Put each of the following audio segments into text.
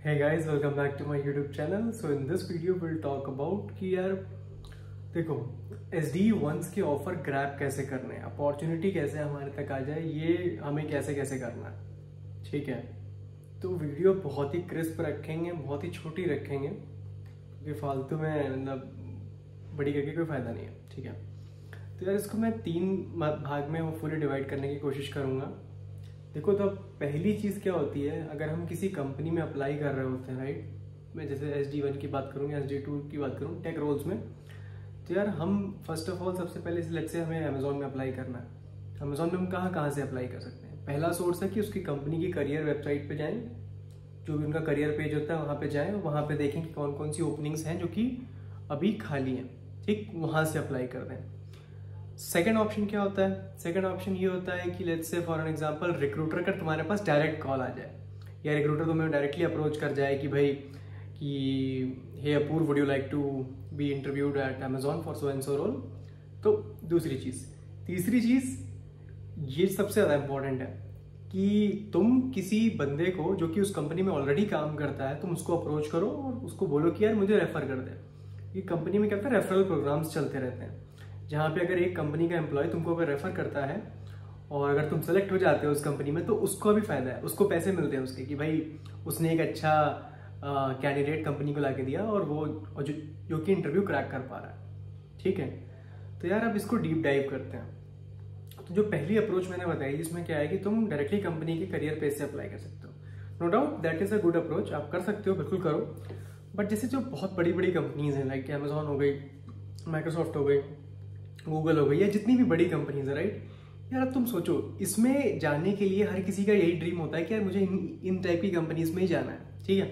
Hey guys, welcome back to my YouTube channel. So in this video we'll talk about कि यार देखो SD1s के offer grab कैसे करने हैं, अपॉर्चुनिटी कैसे हमारे तक आ जाए, ये हमें कैसे कैसे करना है। ठीक है, तो वीडियो बहुत ही क्रिस्प रखेंगे, बहुत ही छोटी रखेंगे क्योंकि फालतू में मतलब बड़ी करके कोई फायदा नहीं है। ठीक है, तो यार इसको मैं 3 भाग में वो फुली डिवाइड करने की कोशिश करूँगा। देखो, तो पहली चीज़ क्या होती है, अगर हम किसी कंपनी में अप्लाई कर रहे होते हैं, राइट, मैं जैसे SD1 की बात करूँ या SD2 की बात करूँ टेक रोल्स में, तो यार हम फर्स्ट ऑफ ऑल सबसे पहले लेट्स से हमें अमेजोन में अप्लाई करना है। अमेजोन में हम कहाँ से अप्लाई कर सकते हैं? पहला सोर्स है कि उसकी कंपनी की करियर वेबसाइट पे जाएं, जो भी उनका करियर पेज होता है वहाँ पे जाएं, वहाँ पे देखें कि कौन कौन सी ओपनिंग्स हैं जो कि अभी खाली हैं। ठीक, वहाँ से अप्लाई कर दें। सेकेंड ऑप्शन क्या होता है? सेकेंड ऑप्शन ये होता है कि let's say for an example recruiter का तुम्हारे पास डायरेक्ट कॉल आ जाए या रिक्रूटर तुम्हें डायरेक्टली अप्रोच कर जाए कि भाई कि हे Apoorv, would you like to be interviewed at Amazon for so and so role. तो दूसरी चीज़। तीसरी चीज़, ये सबसे ज़्यादा इंपॉर्टेंट है कि तुम किसी बंदे को जो कि उस कंपनी में ऑलरेडी काम करता है, तुम उसको अप्रोच करो और उसको बोलो कि यार मुझे रेफर कर दे। ये कंपनी में क्या होता है, रेफरल प्रोग्राम्स चलते रहते हैं, जहाँ पे अगर एक कंपनी का एम्प्लॉय तुमको अगर रेफर करता है और अगर तुम सेलेक्ट हो जाते हो उस कंपनी में, तो उसको भी फायदा है, उसको पैसे मिलते हैं उसके कि भाई उसने एक अच्छा कैंडिडेट कंपनी को लाके दिया और वो जो कि इंटरव्यू क्रैक कर पा रहा है। ठीक है, तो यार अब इसको डीप डाइव करते हैं। तो जो पहली अप्रोच मैंने बताई, जिसमें क्या है कि तुम डायरेक्टली कंपनी के करियर पेज से अप्लाई कर सकते हो। No doubt that is a good approach, आप कर सकते हो, बिल्कुल करो। बट जैसे जो बहुत बड़ी बड़ी कंपनीज हैं, लाइक अमेजोन हो गई, माइक्रोसॉफ्ट हो गई, गूगल हो गई, या जितनी भी बड़ी कंपनीज है, राइट, यार अब तुम सोचो, इसमें जाने के लिए हर किसी का यही ड्रीम होता है कि यार मुझे इन टाइप की कंपनीज में ही जाना है। ठीक है,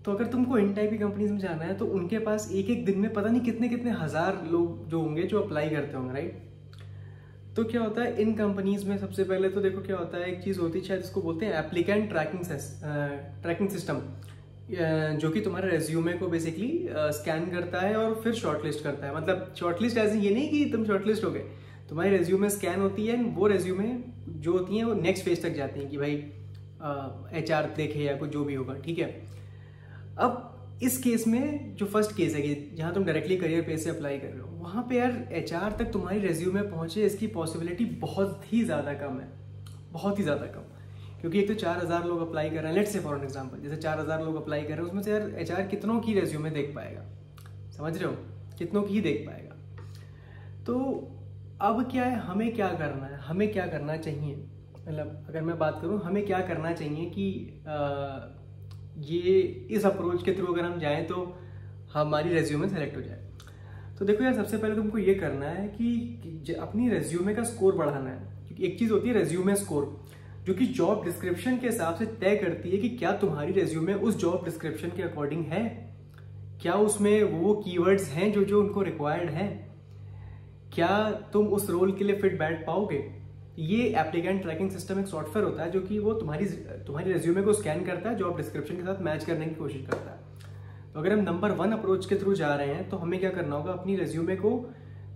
तो अगर तुमको इन टाइप की कंपनीज में जाना है तो उनके पास एक एक दिन में पता नहीं कितने कितने हजार लोग जो होंगे जो अप्लाई करते होंगे, राइट। तो क्या होता है इन कंपनीज में, सबसे पहले तो देखो क्या होता है, एक चीज होती है शायद इसको बोलते हैं एप्लीकेंट ट्रैकिंग सिस्टम, जो कि तुम्हारे रेज्यूमे को बेसिकली स्कैन करता है और फिर शॉर्टलिस्ट करता है। मतलब शॉर्टलिस्ट ऐसे ये नहीं कि तुम शॉर्टलिस्ट हो गए, तुम्हारी रेज्यूमे स्कैन होती है, वो रेज्यूमे जो होती हैं वो नेक्स्ट फेज तक जाती हैं कि भाई HR देखे या कुछ जो भी होगा। ठीक है, अब इस केस में जो फर्स्ट केस है कि जहाँ तुम डायरेक्टली करियर पेज से अप्लाई कर रहे हो, वहाँ पे यार HR तक तुम्हारी रेज्यूमे पहुँचे इसकी पॉसिबिलिटी बहुत ही ज़्यादा कम है, बहुत ही ज़्यादा कम। क्योंकि एक तो 4000 लोग अप्लाई कर रहे हैं, let's say for an example, जैसे 4000 लोग अप्लाई कर रहे हैं, उसमें से यार HR कितनों की रेज्यूमे देख पाएगा? समझ रहे हो, कितनों की ही देख पाएगा। तो अब क्या है, हमें क्या करना है, हमें क्या करना चाहिए, मतलब अगर मैं बात करूं हमें क्या करना चाहिए कि ये इस अप्रोच के थ्रू अगर हम जाएं तो हमारी रेज्यूमे सेलेक्ट हो जाए। तो देखो यार, सबसे पहले तुमको ये करना है कि अपनी रेज्यूमे का स्कोर बढ़ाना है। क्योंकि एक चीज़ होती है रेज्यूमे स्कोर, जो कि जॉब डिस्क्रिप्शन के हिसाब से तय करती है कि क्या तुम्हारी रेज्यूमे उस जॉब डिस्क्रिप्शन के अकॉर्डिंग है, क्या उसमें वो कीवर्ड्स हैं जो उनको रिक्वायर्ड हैं, क्या तुम उस रोल के लिए फिट बैठ पाओगे। ये एप्लीकेंट ट्रैकिंग सिस्टम एक सॉफ्टवेयर होता है जो कि वो तुम्हारी रेज्यूमे को स्कैन करता है, जॉब डिस्क्रिप्शन के साथ मैच करने की कोशिश करता है। तो अगर हम नंबर 1 अप्रोच के थ्रू जा रहे हैं तो हमें क्या करना होगा, अपनी रेज्यूमे को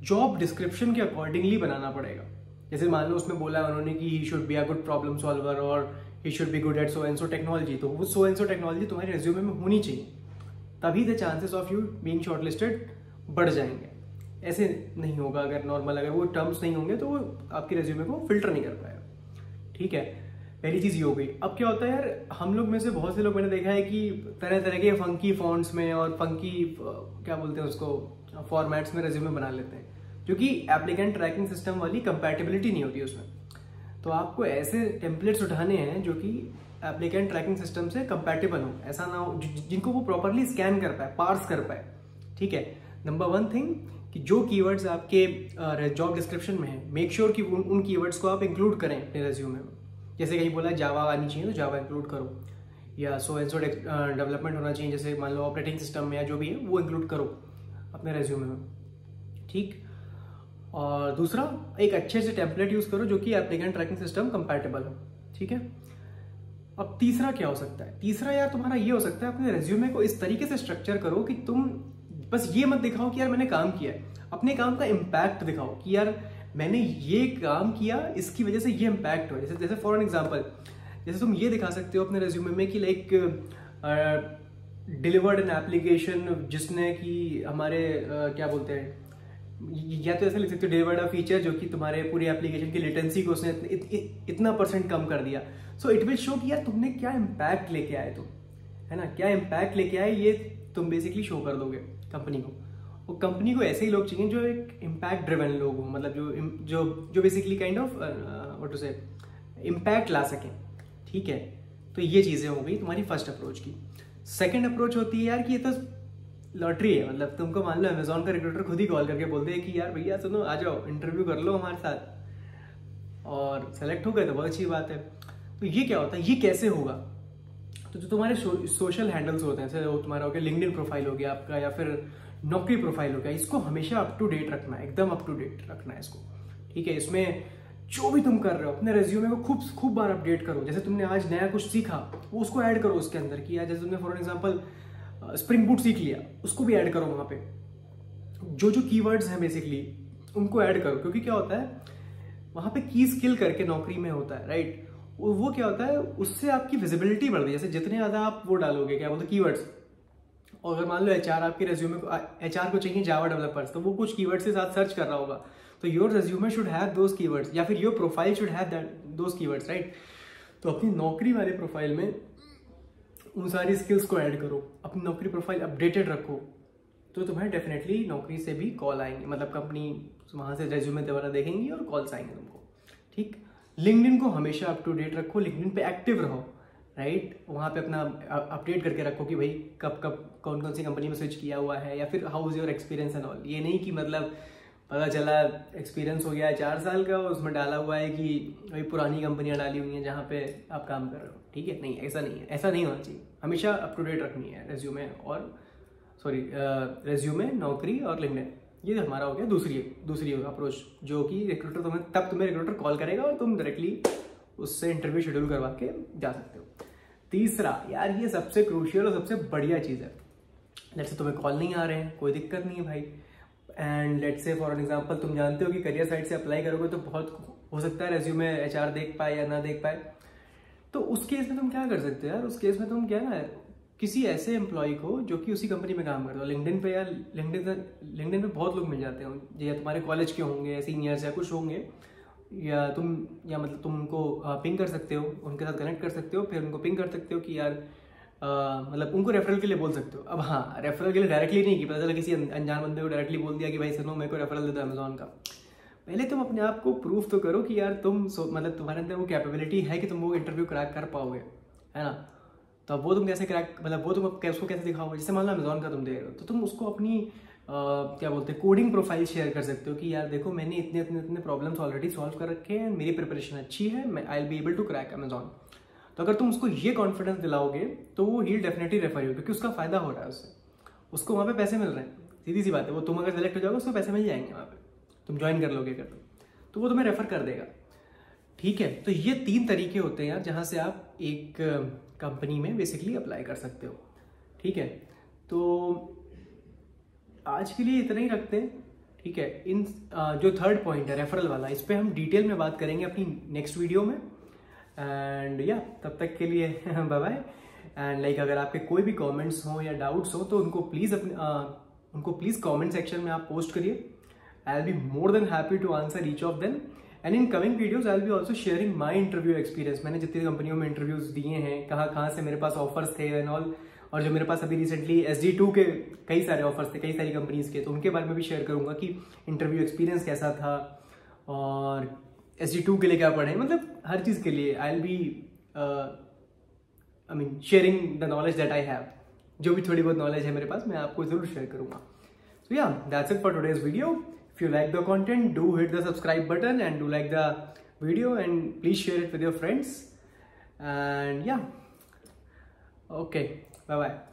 जॉब डिस्क्रिप्शन के अकॉर्डिंगली बनाना पड़ेगा। जैसे मान लो उसमें बोला उन्होंने कि he should be a good problem solver और he should be good at so and so technology, तो वो सो एंड सो टेक्नोलॉजी तुम्हारे रेज्यूमे में होनी चाहिए, तभी the chances of you being shortlisted बढ़ जाएंगे। ऐसे नहीं होगा अगर नॉर्मल अगर वो टर्म्स नहीं होंगे तो वो आपके रेज्यूमे को फिल्टर नहीं कर पाएगा। ठीक है, पहली चीज ये हो गई। अब क्या होता है यार, हम लोग में से बहुत से लोग मैंने देखा है कि तरह तरह के फंकी फॉन्ट्स में और फंकी क्या बोलते हैं उसको फॉर्मेट्स में रेज्यूमे बना लेते हैं, जो कि एप्लीकेंट ट्रैकिंग सिस्टम वाली कंपैटिबिलिटी नहीं होती उसमें। तो आपको ऐसे टेम्पलेट्स उठाने हैं जो कि एप्लीकेंट ट्रैकिंग सिस्टम से कंपैटिबल हो, ऐसा ना हो जिनको वो प्रॉपरली स्कैन कर पाए, पार्स कर पाए। ठीक है, नंबर 1 थिंग कि जो कीवर्ड्स आपके जॉब डिस्क्रिप्शन में है, मेक श्योर कि उन कीवर्ड्स को आप इंक्लूड करें अपने रेज्यूमे में। जैसे कहीं बोला जावा आनी चाहिए तो जावा इंक्लूड करो, या सो एंड सो डेवलपमेंट होना चाहिए, जैसे मान लो ऑपरेटिंग सिस्टम में या जो भी है वो इंक्लूड करो अपने रेज्यूमे में। ठीक, और दूसरा, एक अच्छे से टेम्पलेट यूज करो जो कि एप्लीकेंट ट्रैकिंग सिस्टम कंपैटिबल हो। ठीक है, अब तीसरा क्या हो सकता है? तीसरा यार तुम्हारा ये हो सकता है, अपने रेज्यूमे को इस तरीके से स्ट्रक्चर करो कि तुम बस ये मत दिखाओ कि यार मैंने काम किया है, अपने काम का इम्पैक्ट दिखाओ कि यार मैंने ये काम किया, इसकी वजह से ये इम्पैक्ट हो। जैसे फॉर एन एग्जाम्पल, जैसे तुम ये दिखा सकते हो अपने रेज्यूमे में कि लाइक डिलीवर्ड एन एप्लीकेशन जिसने कि हमारे क्या बोलते हैं, या तो ऐसा लिख सकते हो डिलीवर्ड अ फीचर जो कि तुम्हारे पूरी एप्लीकेशन की लेटेंसी को उसने इतना % कम कर दिया। सो इट विल शो कि यार तुमने क्या इम्पैक्ट लेके आए तुम, है ना, क्या इम्पैक्ट लेके आए, ये तुम बेसिकली शो कर दोगे कंपनी को। और कंपनी को ऐसे ही लोग चाहिए जो एक इम्पैक्ट ड्रिवन लोग हो, मतलब जो basically kind of what to say impact ला सकें, ठीक है। तो ये चीज़ें हो गई तुम्हारी फर्स्ट अप्रोच की। सेकेंड अप्रोच होती है यार कि ये तो लॉटरी है, मतलब तुमको मान लो अमेजोन का रिक्रूटर खुद ही कॉल करके बोलते हैं कि यार भैया सुनो आ जाओ इंटरव्यू कर लो हमारे साथ, और सेलेक्ट हो गए तो बहुत अच्छी बात है। तो ये क्या होता है, ये कैसे होगा, तो जो तुम्हारे सोशल हैंडल्स होते हैं, जैसे तुम्हारा हो गया लिंक्डइन प्रोफाइल हो गया आपका, या फिर नौकरी प्रोफाइल हो गया, इसको हमेशा अप टू डेट रखना है, एकदम अप टू डेट रखना है इसको, ठीक है। इसमें जो भी तुम कर रहे हो अपने रेज्यूमे को खूब बार अपडेट करो। जैसे तुमने आज नया कुछ सीखा वो उसको ऐड करो उसके अंदर कि यार जैसे तुमने फॉर एग्जांपल स्प्रिंग बूट सीख लिया, उसको भी ऐड करो वहां पे। जो कीवर्ड्स हैं बेसिकली उनको ऐड करो, क्योंकि क्या होता है वहां पे की स्किल करके नौकरी में होता है, राइट। वो क्या होता है, उससे आपकी विजिबिलिटी बढ़ती है। जैसे जितने ज्यादा आप वो डालोगे, क्या बोलते हैं, कीवर्ड्स, और अगर मान लो एचआर आपके रेज्यूमे को, एचआर को चाहिए जावा डेवलपर्स, तो वो कुछ कीवर्ड्स के साथ सर्च कर रहा होगा, तो your resume should have those keywords, या फिर your profile should have those keywords, right. तो अपनी नौकरी वाले प्रोफाइल में उन सारी स्किल्स को ऐड करो, अपनी नौकरी प्रोफाइल अपडेटेड रखो, तो तुम्हें डेफिनेटली नौकरी से भी कॉल आएंगे, मतलब कंपनी वहां से रेज्यूमे दोबारा देखेंगी और कॉल्स आएंगे तुमको, ठीक। लिंक्डइन को हमेशा अप टू डेट रखो, लिंक्डइन पे एक्टिव रहो, राइट। वहाँ पे अपना अपडेट करके रखो कि भाई कब कौन सी कंपनी में स्विच किया हुआ है, या फिर how is your experience and all. ये नहीं कि मतलब पता चला एक्सपीरियंस हो गया है 4 साल का, उसमें डाला हुआ है कि भाई पुरानी कंपनियां डाली हुई हैं जहाँ पे आप काम कर रहे हो, ठीक है। नहीं, ऐसा नहीं है, ऐसा नहीं होना चाहिए, हमेशा अप टू डेट रखनी है रेज्यूमे और रेज्यूमे, नौकरी और लिंक्डइन। ये हमारा हो गया दूसरी अप्रोच, जो कि रिक्रूटर तुम्हें रिक्रूटर कॉल करेगा और तुम डायरेक्टली उससे इंटरव्यू शेड्यूल करवा के जा सकते हो। तीसरा यार, ये सबसे क्रूशियल और सबसे बढ़िया चीज़ है। लेट्स से तुम्हें कॉल नहीं आ रहे हैं, कोई दिक्कत नहीं है भाई, and let's say for example तुम जानते हो कि करियर साइट से अप्लाई करोगे तो बहुत हो सकता है रेज्यूमे एचआर देख पाए या ना देख पाए। तो उस केस में तुम क्या कर सकते हो यार, उस केस में तुम क्या ना, किसी ऐसे एम्प्लॉय को जो कि उसी कंपनी में काम करते हो, लिंक्डइन पे, या लिंक्डइन पे बहुत लोग मिल जाते हैं, या तुम्हारे कॉलेज के होंगे, सीनियर्स या कुछ होंगे, या मतलब तुम उनको पिंग कर सकते हो, उनके साथ कनेक्ट कर सकते हो, फिर उनको पिंग कर सकते हो कि यार मतलब उनको रेफरल के लिए बोल सकते हो। अब हाँ, रेफरल के लिए डायरेक्टली नहीं, कि पता चला किसी अनजान बंदे को डायरेक्टली बोल दिया कि भाई सुनो मेरे को रेफरल दे दो अमेजोन का। पहले तुम अपने आप को प्रूफ तो करो कि यार तुम मतलब तुम्हारे अंदर वो कैपेबिलिटी है कि तुम वो इंटरव्यू क्रैक कर पाओगे, है ना। तो अब वो तुम कैसे क्रैक, मतलब वो तुम उसको कैसे दिखाओगे। जैसे मान लो अमेजोन का तुम दे रहे हो, तो तुम उसको अपनी क्या बोलते हैं कोडिंग प्रोफाइल शेयर कर सकते हो कि यार देखो मैंने इतने प्रॉब्लम्स ऑलरेडी सॉल्व कर रखे हैं, मेरी प्रिपरेशन अच्छी है, मैं I will be able to crack Amazon. तो अगर तुम उसको ये कॉन्फिडेंस दिलाओगे तो वो ही डेफिनेटली रेफर यू, क्योंकि उसका फायदा हो रहा है उससे, उसको वहाँ पे पैसे मिल रहे हैं, सीधी सी बात है। वो तुम अगर सेलेक्ट हो जाओगे उसको पैसे मिल जाएंगे वहाँ पे, तुम ज्वाइन कर लोगे अगर तो वो तुम्हें रेफर कर देगा, ठीक है। तो ये 3 तरीके होते हैं यार जहाँ से आप एक कंपनी में बेसिकली अप्लाई कर सकते हो, ठीक है। तो आज के लिए इतना ही रखते हैं, ठीक है। इन जो थर्ड पॉइंट है रेफरल वाला, इस पर हम डिटेल में बात करेंगे अपनी नेक्स्ट वीडियो में। एंड या तब तक के लिए बाय बाय। एंड लाइक अगर आपके कोई भी कमेंट्स हो या डाउट्स हो तो उनको प्लीज़ कमेंट सेक्शन में आप पोस्ट करिए। I will be more than happy to answer each of them. And in coming videos I will be also sharing my interview experience. मैंने जितनी कंपनियों में इंटरव्यूज दिए हैं, कहाँ से मेरे पास ऑफर्स थे एंड ऑल, और जो मेरे पास अभी रिसेंटली SD2 के कई सारे ऑफर्स थे, कई सारी कंपनीज के, तो उनके बारे में भी शेयर करूंगा कि इंटरव्यू एक्सपीरियंस कैसा था और SD2 के लिए क्या पढ़े, मतलब हर चीज़ के लिए आई will be sharing the knowledge that I have. जो भी थोड़ी बहुत नॉलेज है मेरे पास मैं आपको जरूर शेयर करूंगा। सो या that's it for today's video. If you like the content, do hit the subscribe button and do like the video and please share it with your friends. And yeah, okay, bye bye.